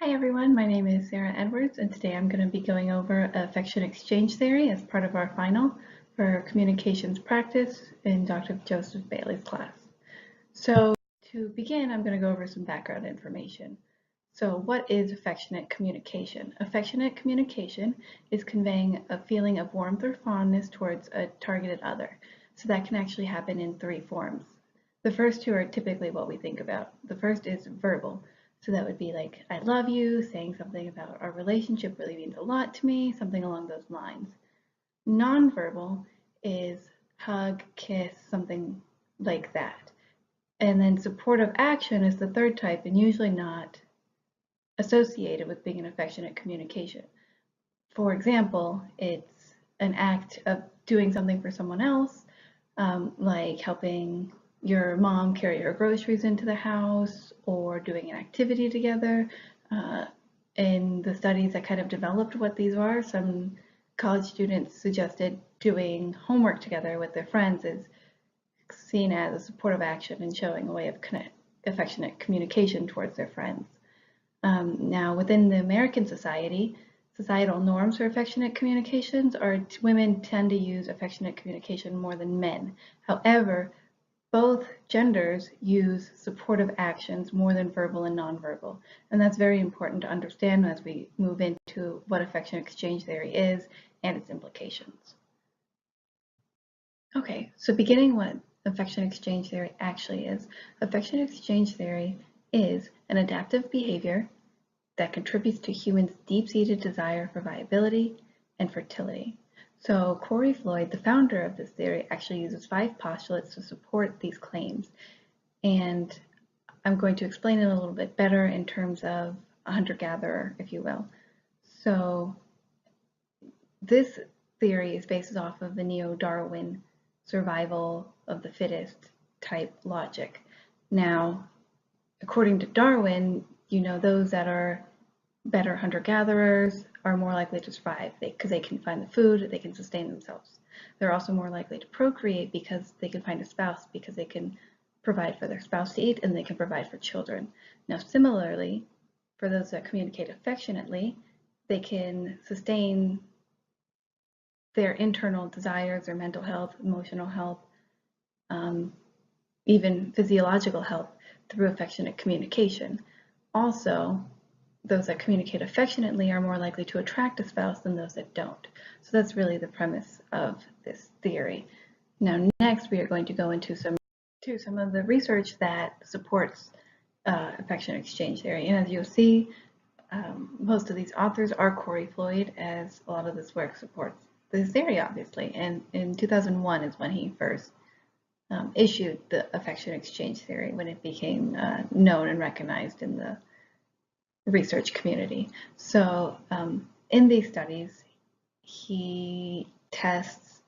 Hi everyone, my name is Sarah Edwards and today I'm going to be going over affection exchange theory as part of our final for communications practice in Dr. Joseph Bailey's class. So to begin, I'm going to go over some background information. So what is affectionate communication? Affectionate communication is conveying a feeling of warmth or fondness towards a targeted other. So that can actually happen in three forms. The first two are typically what we think about. The first is verbal. So that would be like, I love you, saying something about our relationship really means a lot to me, something along those lines. Nonverbal is hug, kiss, something like that. And then supportive action is the third type and usually not associated with being an affectionate communication. For example, it's an act of doing something for someone else, like helping your mom carry her groceries into the house or doing an activity together. In the studies that kind of developed what these are, some college students suggested doing homework together with their friends is seen as a supportive action and showing a way of affectionate communication towards their friends. Now, within the American society, societal norms for affectionate communications are women tend to use affectionate communication more than men. However, both genders use supportive actions more than verbal and nonverbal, and that's very important to understand as we move into what affection exchange theory is and its implications. Okay, so beginning what affection exchange theory actually is. Affection exchange theory is an adaptive behavior that contributes to humans' deep-seated desire for viability and fertility. So Corey Floyd, the founder of this theory, actually uses 5 postulates to support these claims. And I'm going to explain it a little bit better in terms of a hunter-gatherer, if you will. So this theory is based off of the neo-Darwin survival of the fittest type logic. Now, according to Darwin, those that are better hunter-gatherers are more likely to survive because they can find the food, they can sustain themselves. They're also more likely to procreate because they can find a spouse, because they can provide for their spouse to eat and they can provide for children. Now, similarly, for those that communicate affectionately, they can sustain their internal desires, their mental health, emotional health, even physiological health through affectionate communication. Also, those that communicate affectionately are more likely to attract a spouse than those that don't. So that's really the premise of this theory. Now, next we are going to go into some of the research that supports affection exchange theory. And as you'll see, most of these authors are Corey Floyd, as a lot of this work supports this theory, obviously. And in 2001 is when he first issued the affection exchange theory, when it became known and recognized in the research community. So in these studies, he tests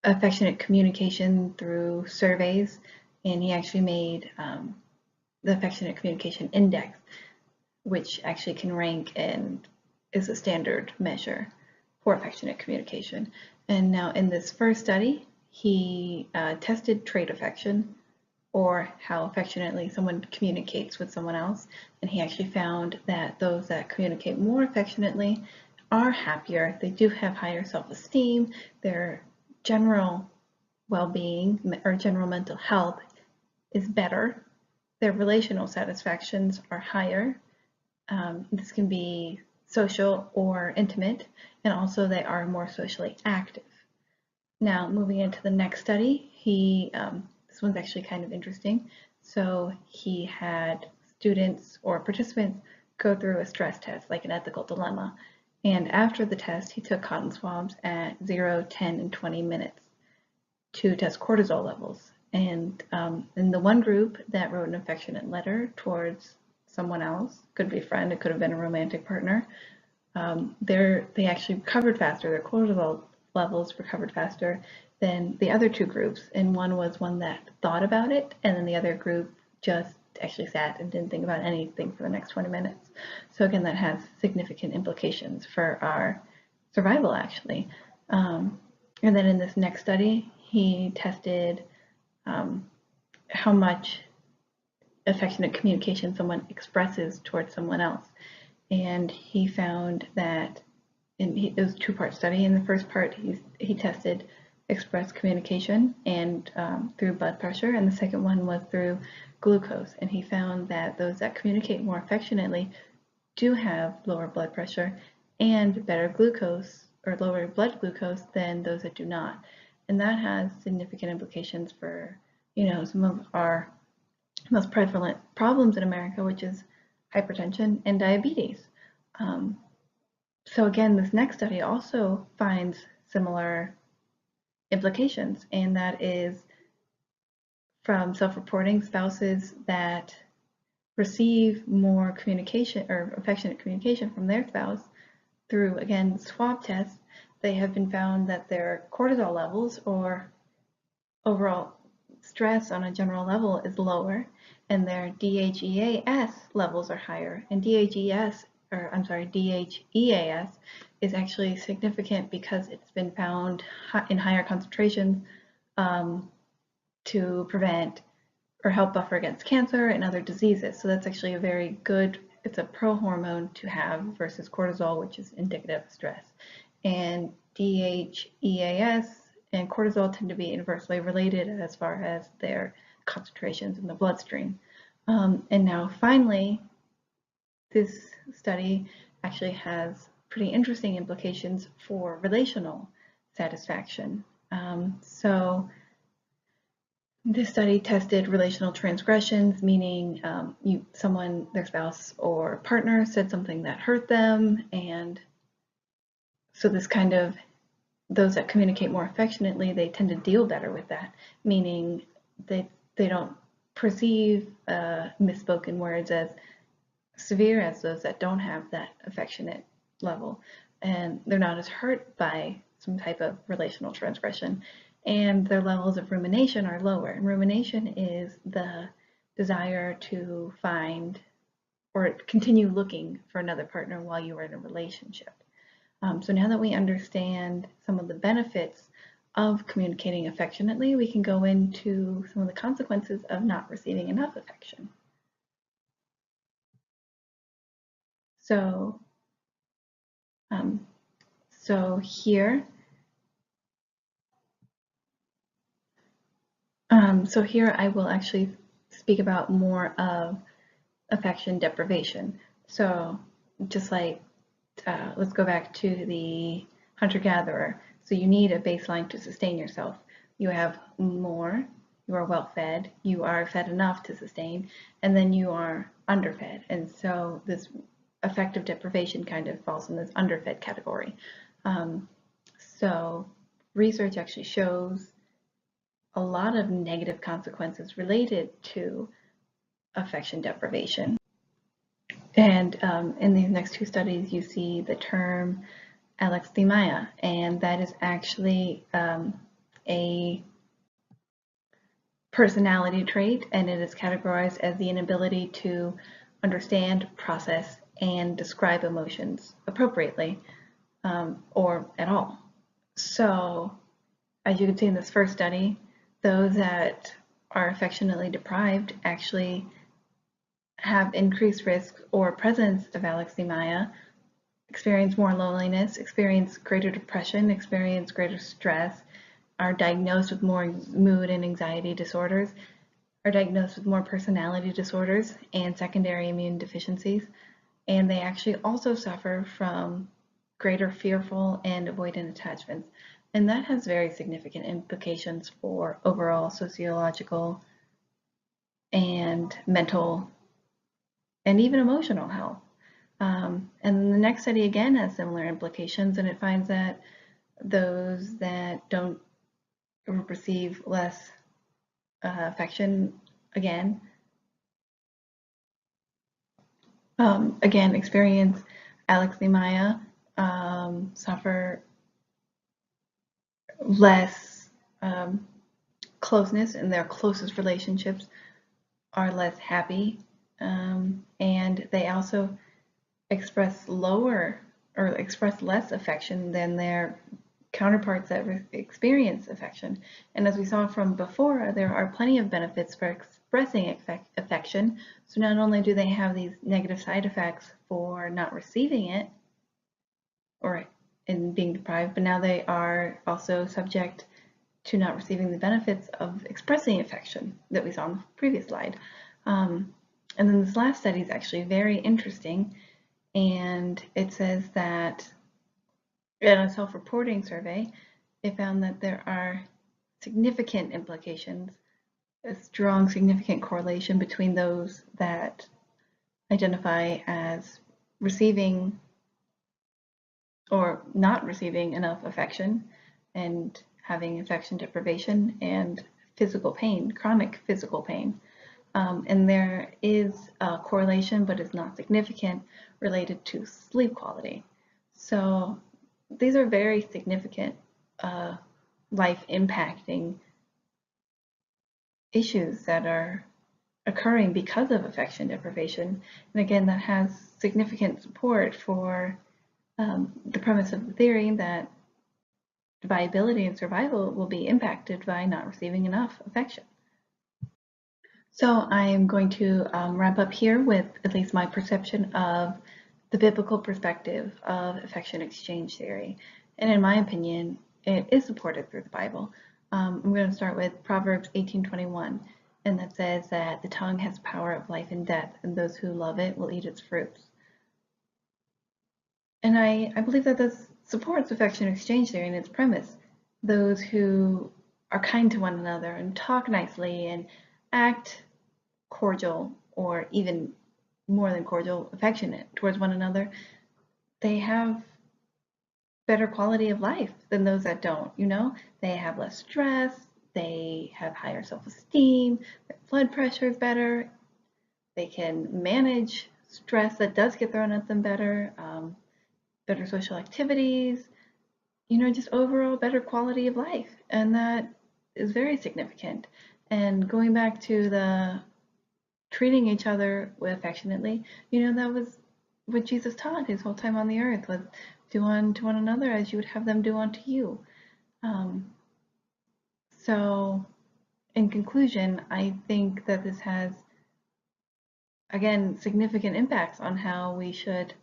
affectionate communication through surveys, and he actually made the affectionate communication index, which actually can rank and is a standard measure for affectionate communication. And now in this first study, he tested trait affection, or how affectionately someone communicates with someone else. And he actually found that those that communicate more affectionately are happier. They do have higher self-esteem. Their general well-being or general mental health is better. Their relational satisfactions are higher. This can be social or intimate, and also they are more socially active. Now, moving into the next study, this one's actually kind of interesting. So he had students or participants go through a stress test, like an ethical dilemma. And after the test, he took cotton swabs at 0, 10, and 20 minutes to test cortisol levels. And in the one group that wrote an affectionate letter towards someone else, could be a friend, it could have been a romantic partner, they actually recovered faster. Their cortisol levels recovered faster than the other 2 groups, and one was one that thought about it, and then the other group just actually sat and didn't think about anything for the next 20 minutes. So again, that has significant implications for our survival, actually. And then in this next study, he tested how much affectionate communication someone expresses towards someone else. And he found that it was a two-part study. In the first part, he tested express communication and through blood pressure, and the second one was through glucose. And he found that those that communicate more affectionately do have lower blood pressure and better glucose or lower blood glucose than those that do not. And that has significant implications for, some of our most prevalent problems in America, which is hypertension and diabetes. So again, this next study also finds similar implications, and that is from self-reporting spouses that receive more communication or affectionate communication from their spouse through, again, swab tests. They have been found that their cortisol levels or overall stress on a general level is lower, and their DHEAS levels are higher. And DHEAS is actually significant because it's been found in higher concentrations to prevent or help buffer against cancer and other diseases. So that's actually a very good, it's a pro-hormone to have versus cortisol, which is indicative of stress. And DHEAS and cortisol tend to be inversely related as far as their concentrations in the bloodstream. And now finally, this study actually has pretty interesting implications for relational satisfaction. So this study tested relational transgressions, meaning their spouse or partner said something that hurt them, and so this kind of, those that communicate more affectionately, they tend to deal better with that, meaning they don't perceive misspoken words as severe as those that don't have that affectionate level, and they're not as hurt by some type of relational transgression, and their levels of rumination are lower. And rumination is the desire to find or continue looking for another partner while you are in a relationship. So now that we understand some of the benefits of communicating affectionately, we can go into some of the consequences of not receiving enough affection. So here I will actually speak about more of affection deprivation. So just like, let's go back to the hunter-gatherer. So you need a baseline to sustain yourself. You have more, you are well fed, you are fed enough to sustain, and then you are underfed. And so this affective deprivation kind of falls in this underfed category. So research actually shows a lot of negative consequences related to affection deprivation. And in these next two studies, you see the term alexithymia, and that is actually a personality trait, and it is categorized as the inability to understand, process, and describe emotions appropriately or at all. So as you can see in this first study, those that are affectionately deprived actually have increased risk or presence of alexithymia, experience more loneliness, experience greater depression, experience greater stress, are diagnosed with more mood and anxiety disorders, are diagnosed with more personality disorders and secondary immune deficiencies, and they actually also suffer from greater fearful and avoidant attachments. And that has very significant implications for overall sociological and mental and even emotional health. And then the next study again has similar implications, and it finds that those that don't receive less affection again experience alexithymia, suffer less closeness, and their closest relationships are less happy, and they also express lower or express less affection than their counterparts that experience affection. And as we saw from before, there are plenty of benefits for expressing affection. So not only do they have these negative side effects for not receiving it or in being deprived, but now they are also subject to not receiving the benefits of expressing affection that we saw on the previous slide. And then this last study is actually very interesting, and it says that in a self-reporting survey, it found that there are significant implications, a strong significant correlation between those that identify as receiving or not receiving enough affection and having affection deprivation and physical pain, chronic physical pain. And there is a correlation, but it's not significant, related to sleep quality. So these are very significant life-impacting issues that are occurring because of affection deprivation. And again, that has significant support for the premise of the theory that viability and survival will be impacted by not receiving enough affection. So I am going to wrap up here with at least my perception of the biblical perspective of affection exchange theory. And in my opinion, it is supported through the Bible. I'm going to start with Proverbs 18:21, and that says that the tongue has power of life and death, and those who love it will eat its fruits. And I believe that this supports affection exchange theory in its premise. Those who are kind to one another and talk nicely and act cordial, or even more than cordial, affectionate towards one another, they have better quality of life than those that don't. They have less stress, they have higher self-esteem, their blood pressure is better, they can manage stress that does get thrown at them better, better social activities, just overall better quality of life. And that is very significant. And going back to the treating each other affectionately, that was what Jesus taught his whole time on the earth, was do unto one another as you would have them do unto you. So in conclusion, I think that this has, again, significant impacts on how we should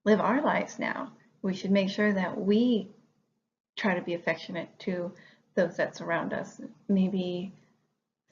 live our lives now. We should make sure that we try to be affectionate to those that surround us. Maybe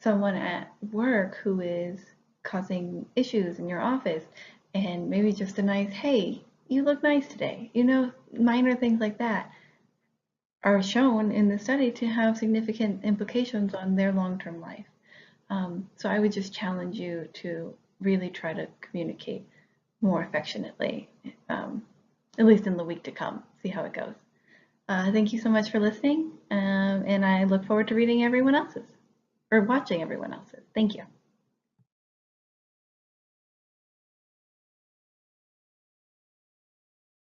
someone at work who is causing issues in your office, and maybe just a nice, hey, you look nice today. Minor things like that are shown in the study to have significant implications on their long-term life. So I would just challenge you to really try to communicate more affectionately, at least in the week to come. See how it goes. Thank you so much for listening, and I look forward to reading everyone else's, or watching everyone else's. Thank you.